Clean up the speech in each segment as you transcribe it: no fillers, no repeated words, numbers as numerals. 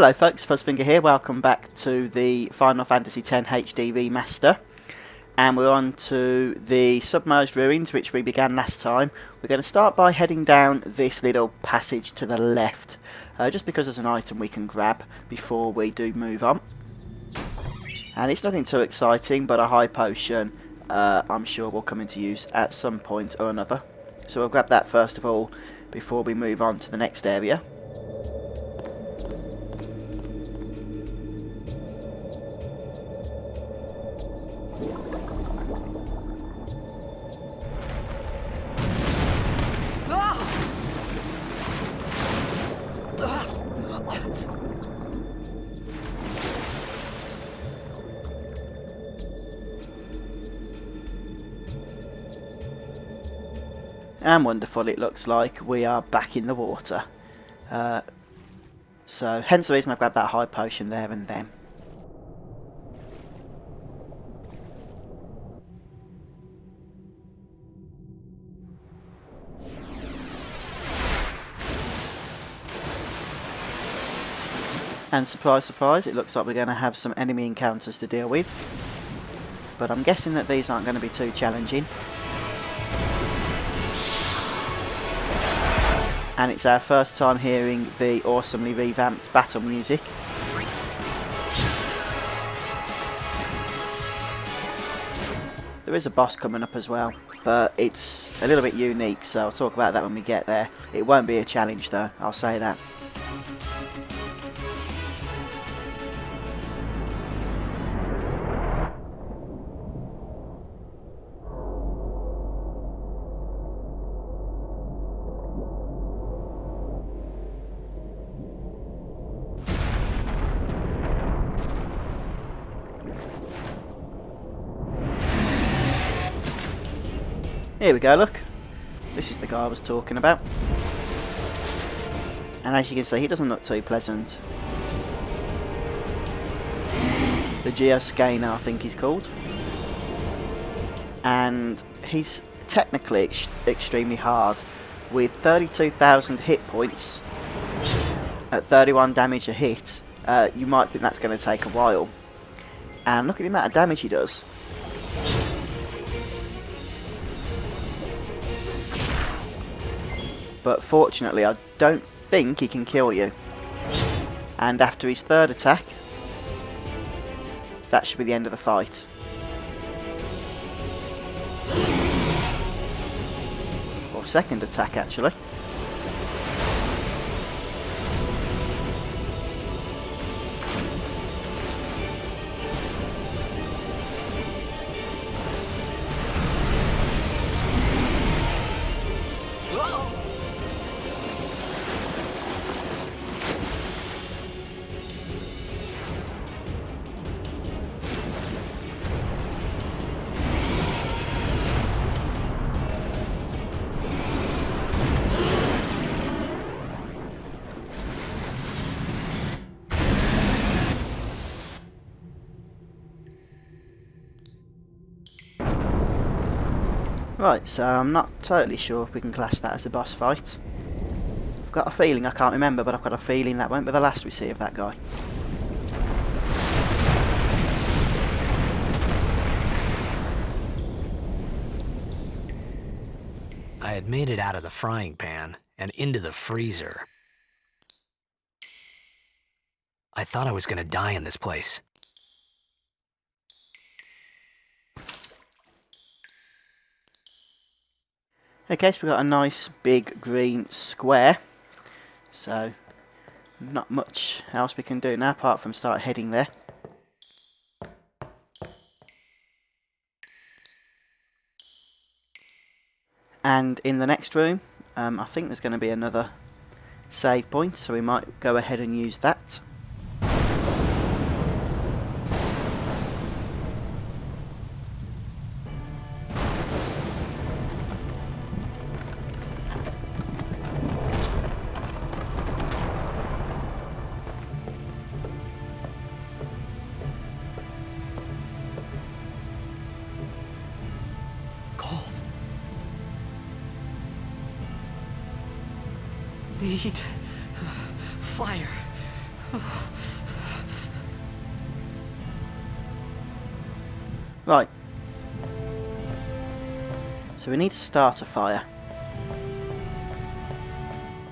Hello folks, Fuzzfinger here, welcome back to the Final Fantasy X HD Remaster. And we're on to the Submerged ruins, which we began last time. We're going to start by heading down this little passage to the left, just because there's an item we can grab before we do move on. And it's nothing too exciting, but a high potion I'm sure will come into use at some point or another. So we'll grab that first of all before we move on to the next area. And wonderful, it looks like we are back in the water. So hence the reason I grabbed that high potion there and then. And surprise, surprise, it looks like we're going to have some enemy encounters to deal with. But I'm guessing that these aren't going to be too challenging. And it's our first time hearing the awesomely revamped battle music. There is a boss coming up as well, but it's a little bit unique, so I'll talk about that when we get there. It won't be a challenge though, I'll say that. Here we go, look. This is the guy I was talking about. And as you can see, he doesn't look too pleasant. The Geoscaner, I think he's called. And he's technically extremely hard. With 32,000 hit points at 31 damage a hit, you might think that's going to take a while. And look at the amount of damage he does. But fortunately I don't think he can kill you. And after his third attack, that should be the end of the fight. Or second attack actually. Right, so I'm not totally sure if we can class that as a boss fight. I've got a feeling, I can't remember, but I've got a feeling that won't be the last we see of that guy. I had made it out of the frying pan and into the freezer. I thought I was gonna die in this place. Okay, so we've got a nice big green square, so not much else we can do now apart from start heading there. And in the next room, I think there's going to be another save point, so we might go ahead and use that. Need fire. Right. So we need to start a fire.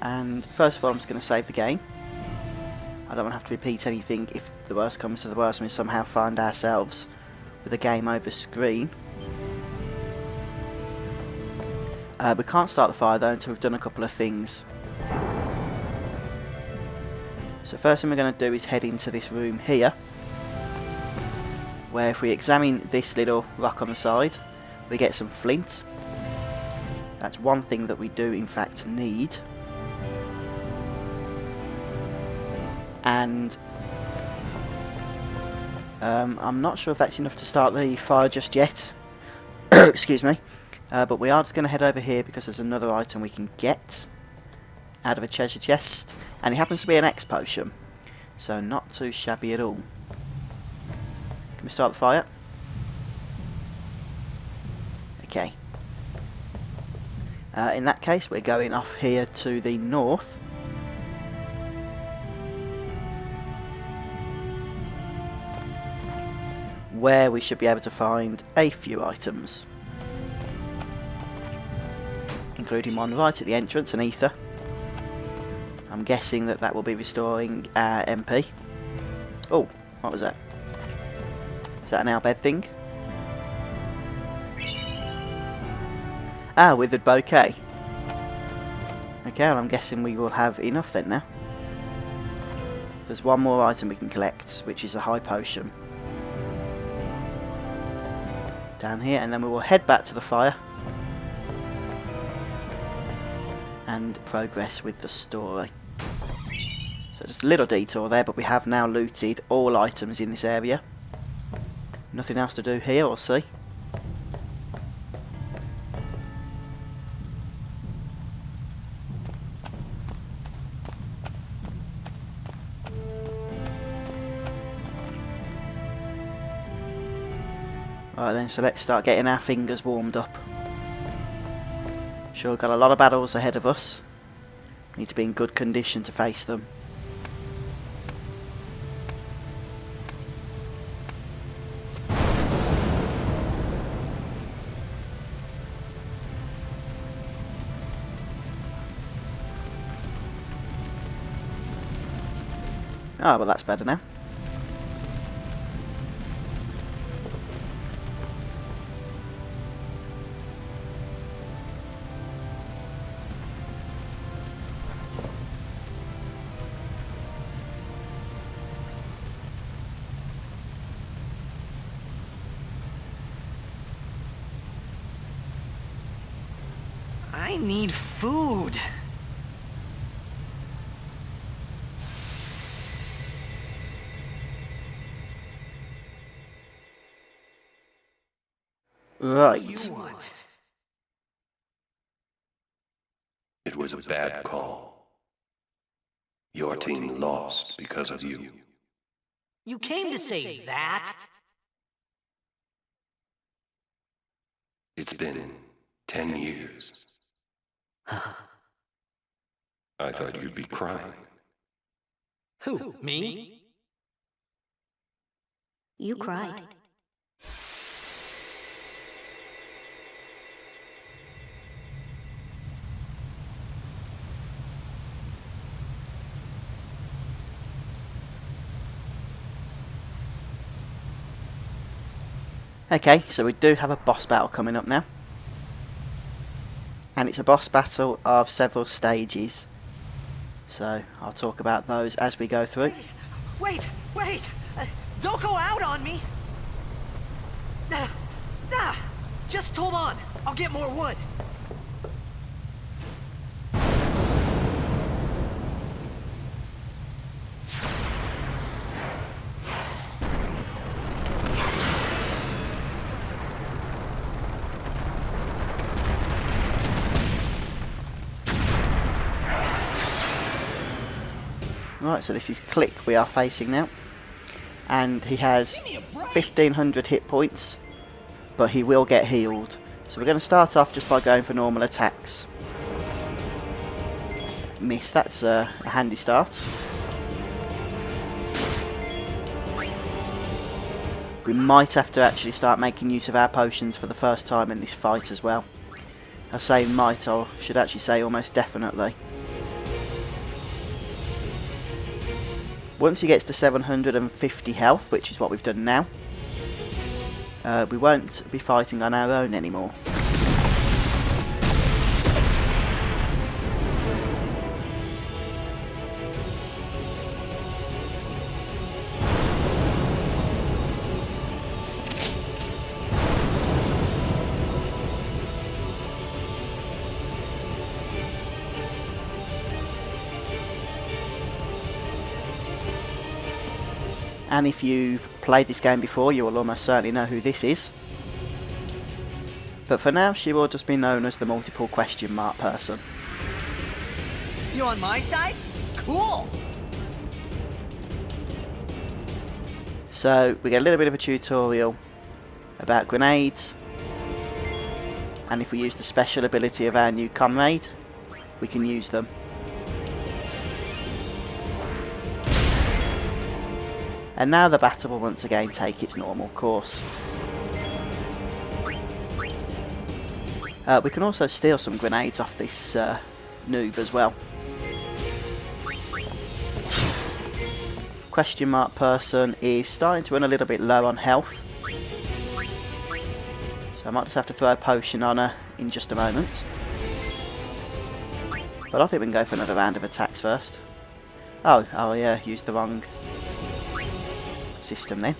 And first of all, I'm just going to save the game. I don't want to have to repeat anything if the worst comes to the worst and we somehow find ourselves with a game over screen. We can't start the fire though until we've done a couple of things. So first thing we're going to do is head into this room here, where if we examine this little rock on the side, we get some flint. That's one thing that we do in fact need. And I'm not sure if that's enough to start the fire just yet. Excuse me. But we are just going to head over here because there's another item we can get out of a treasure chest. And it happens to be an X potion. So not too shabby at all. Can we start the fire? Okay. In that case, we're going off here to the north. Where we should be able to find a few items. Including one right at the entrance, an ether. I'm guessing that that will be restoring our MP. Oh, what was that? Is that an outbed thing? Ah, withered bouquet. Okay, well, I'm guessing we will have enough then now. There's one more item we can collect, which is a high potion. Down here, and then we will head back to the fire and progress with the story. So just a little detour there, but we have now looted all items in this area. Nothing else to do here or see. Right then, so let's start getting our fingers warmed up. Sure, we've got a lot of battles ahead of us. Need to be in good condition to face them. Ah, well that's better now. I need food. Right. You want? It was a bad call. Your team lost because of you. You came to say that? It's been 10 years. I thought you'd be crying. Who, me? You cried. Okay, so we do have a boss battle coming up now. And it's a boss battle of several stages. So I'll talk about those as we go through. Wait! Don't go out on me! Just hold on. I'll get more wood. Right, so this is Click we are facing now. And he has 1500 hit points, but he will get healed. So we're going to start off just by going for normal attacks. Miss, that's a handy start. we might have to actually start making use of our potions for the first time in this fight as well. I say might, or should actually say almost definitely. Once he gets to 750 health, which is what we've done now, we won't be fighting on our own anymore. And if you've played this game before, you will almost certainly know who this is. But for now, she will just be known as the multiple question mark person. You on my side? Cool! So we get a little bit of a tutorial about grenades, and if we use the special ability of our new comrade, we can use them. And now the battle will once again take its normal course. We can also steal some grenades off this noob as well. Question mark person is starting to run a little bit low on health, so I might just have to throw a potion on her in just a moment. But I think we can go for another round of attacks first. Oh yeah, used the wrong system then.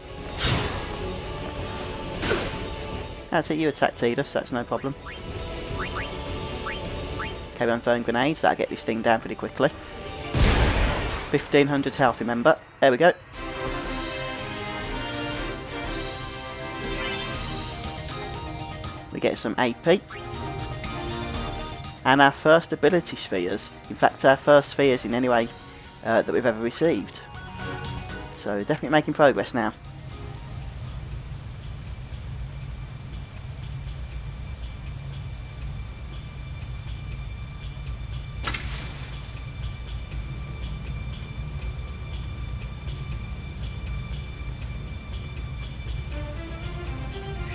That's it, you attacked Tidus, that's no problem. Carry on throwing grenades, that'll get this thing down pretty quickly. 1500 health, remember. There we go. We get some AP. And our first ability spheres. In fact, our first spheres in any way that we've ever received. So definitely making progress now.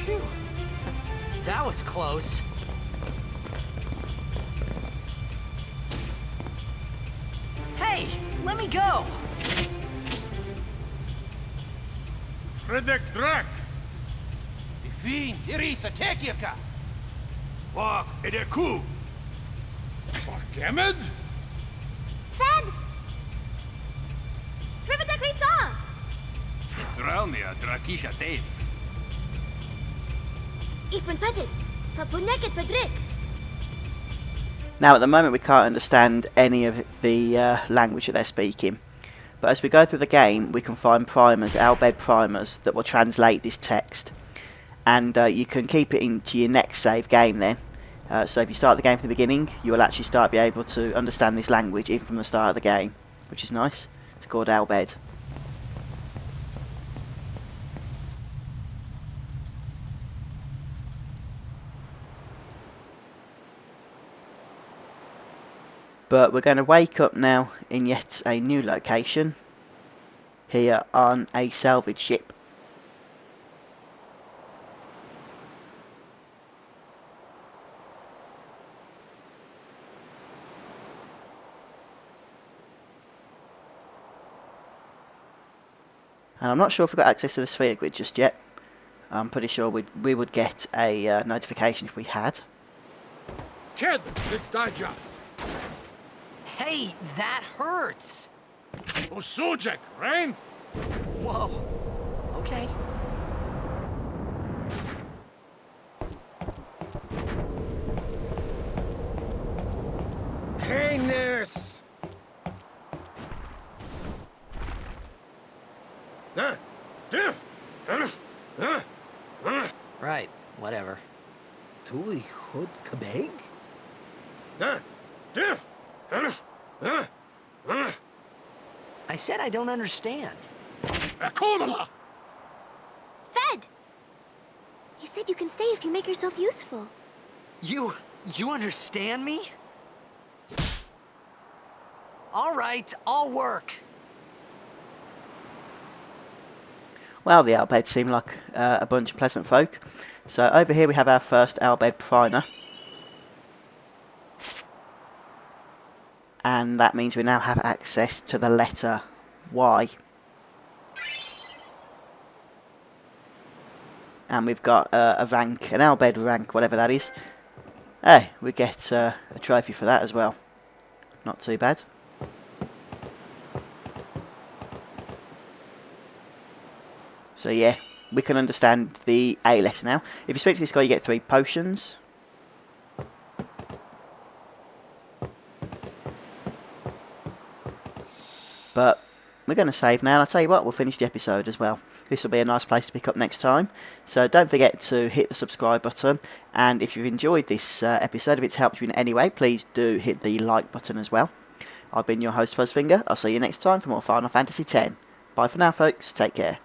Phew. That was close. Hey, let me go! Redek Drak! Fin, Irisa, Tekirka! Wak Edeku! Fargemed? Fed! Trividek Risa! Dralmia, Drakisha Dave. Ifun Petit! Fapuneket Fedrik! Now at the moment we can't understand any of the language that they're speaking. But as we go through the game, we can find primers, Albed primers, that will translate this text. And you can keep it into your next save game then. So if you start the game from the beginning, you will actually start to be able to understand this language even from the start of the game, which is nice. It's called Albed. But we're going to wake up now in yet a new location, here on a salvage ship. And I'm not sure if we've got access to the sphere grid just yet. I'm pretty sure we would get a notification if we had. Kid, Daija! Hey, that hurts! Osujek, Rain? Whoa. Okay. Canis! Right, whatever. Tui Hood Kabeg? I said I don't understand. Akonala! Fed! He said you can stay if you make yourself useful. You understand me? All right, I'll work. Well, the Albed seem like a bunch of pleasant folk. So over here we have our first Albed primer. And that means we now have access to the letter Y. And we've got a rank, an Albed rank, whatever that is. Hey, we get a trophy for that as well. Not too bad. So yeah, we can understand the A letter now. If you speak to this guy, you get 3 potions. But we're going to save now, and I'll tell you what, we'll finish the episode as well. This will be a nice place to pick up next time. So don't forget to hit the subscribe button, and if you've enjoyed this episode, if it's helped you in any way, please do hit the like button as well. I've been your host, Fuzzfinger. I'll see you next time for more Final Fantasy X. Bye for now, folks. Take care.